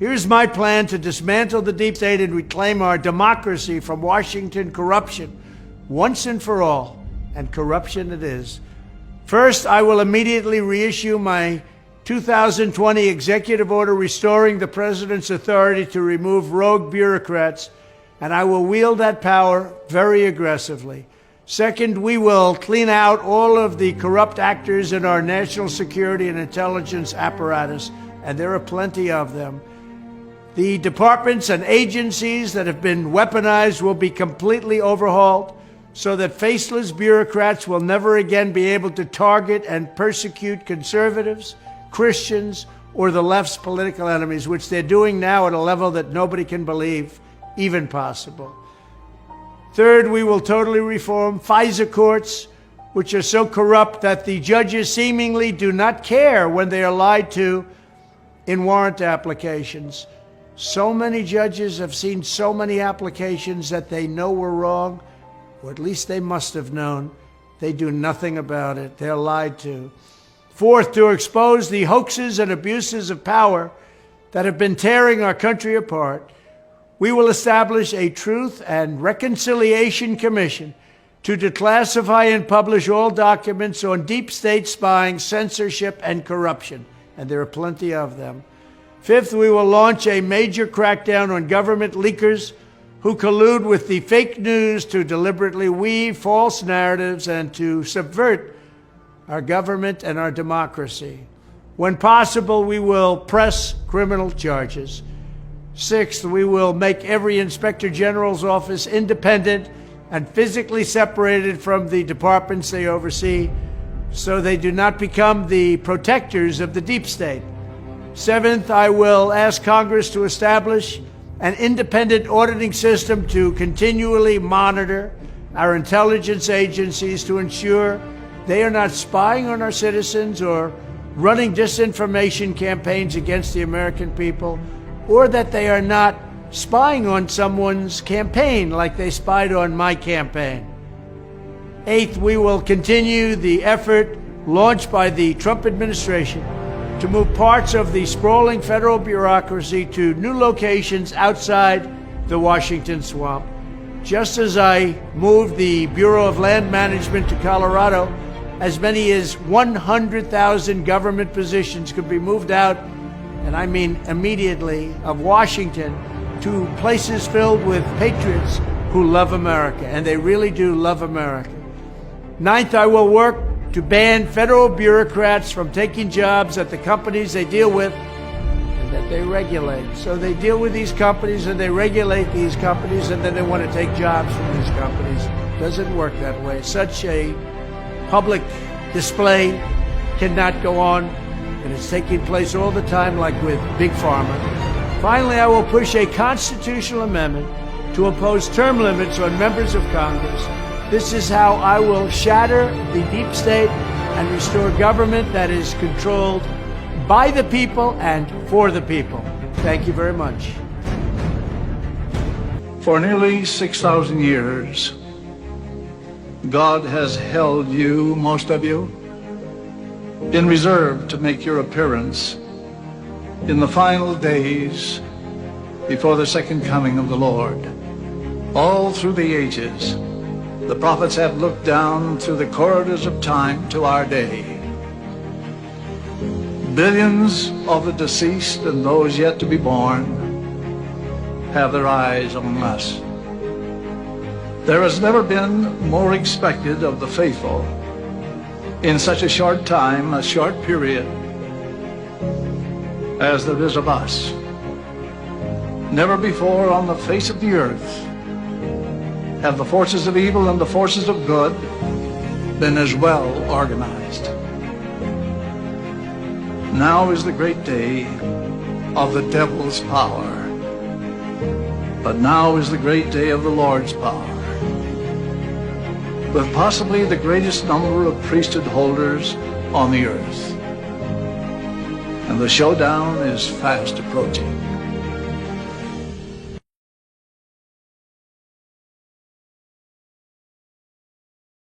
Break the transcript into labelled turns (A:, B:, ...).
A: Here's my plan to dismantle the deep state and reclaim our democracy from Washington corruption once and for all, and corruption it is. First, I will immediately reissue my 2020 executive order restoring the president's authority to remove rogue bureaucrats, and I will wield that power very aggressively. Second, we will clean out all of the corrupt actors in our national security and intelligence apparatus, and there are plenty of them. The departments and agencies that have been weaponized will be completely overhauled so that faceless bureaucrats will never again be able to target and persecute conservatives, Christians, or the left's political enemies, which they're doing now at a level that nobody can believe even possible. Third, we will totally reform FISA courts, which are so corrupt that the judges seemingly do not care when they are lied to in warrant applications. So many judges have seen so many applications that they know were wrong, or at least they must have known. They do nothing about it. They're lied to. Fourth, to expose the hoaxes and abuses of power that have been tearing our country apart, we will establish a Truth and Reconciliation Commission to declassify and publish all documents on deep state spying, censorship, and corruption, and there are plenty of them. Fifth, we will launch a major crackdown on government leakers who collude with the fake news to deliberately weave false narratives and to subvert our government and our democracy. When possible, we will press criminal charges. Sixth, we will make every Inspector General's office independent and physically separated from the departments they oversee so they do not become the protectors of the deep state. Seventh, I will ask Congress to establish an independent auditing system to continually monitor our intelligence agencies to ensure they are not spying on our citizens or running disinformation campaigns against the American people, or that they are not spying on someone's campaign like they spied on my campaign. Eighth, we will continue the effort launched by the Trump administration to move parts of the sprawling federal bureaucracy to new locations outside the Washington swamp. Just as I moved the Bureau of Land Management to Colorado, as many as 100,000 government positions could be moved out, and I mean immediately, of Washington to places filled with patriots who love America, and they really do love America. Ninth, I will work to ban federal bureaucrats from taking jobs at the companies they deal with and that they regulate. So they deal with these companies and they regulate these companies, and then they want to take jobs from these companies. Doesn't work that way. Such a public display cannot go on, and it's taking place all the time, like with Big Pharma. Finally, I will push a constitutional amendment to impose term limits on members of Congress. This is how I will shatter the deep state and restore government that is controlled by the people and for the people. Thank you very much.
B: For nearly 6,000 years, God has held you, most of you, in reserve to make your appearance in the final days before the second coming of the Lord. All through the ages, the prophets have looked down through the corridors of time to our day. Billions of the deceased and those yet to be born have their eyes on us. There has never been more expected of the faithful in such a short time, a short period, as there is of us. Never before on the face of the earth have the forces of evil and the forces of good been as well organized. Now is the great day of the devil's power, but now is the great day of the Lord's power, with possibly the greatest number of priesthood holders on the earth. And the showdown is fast approaching.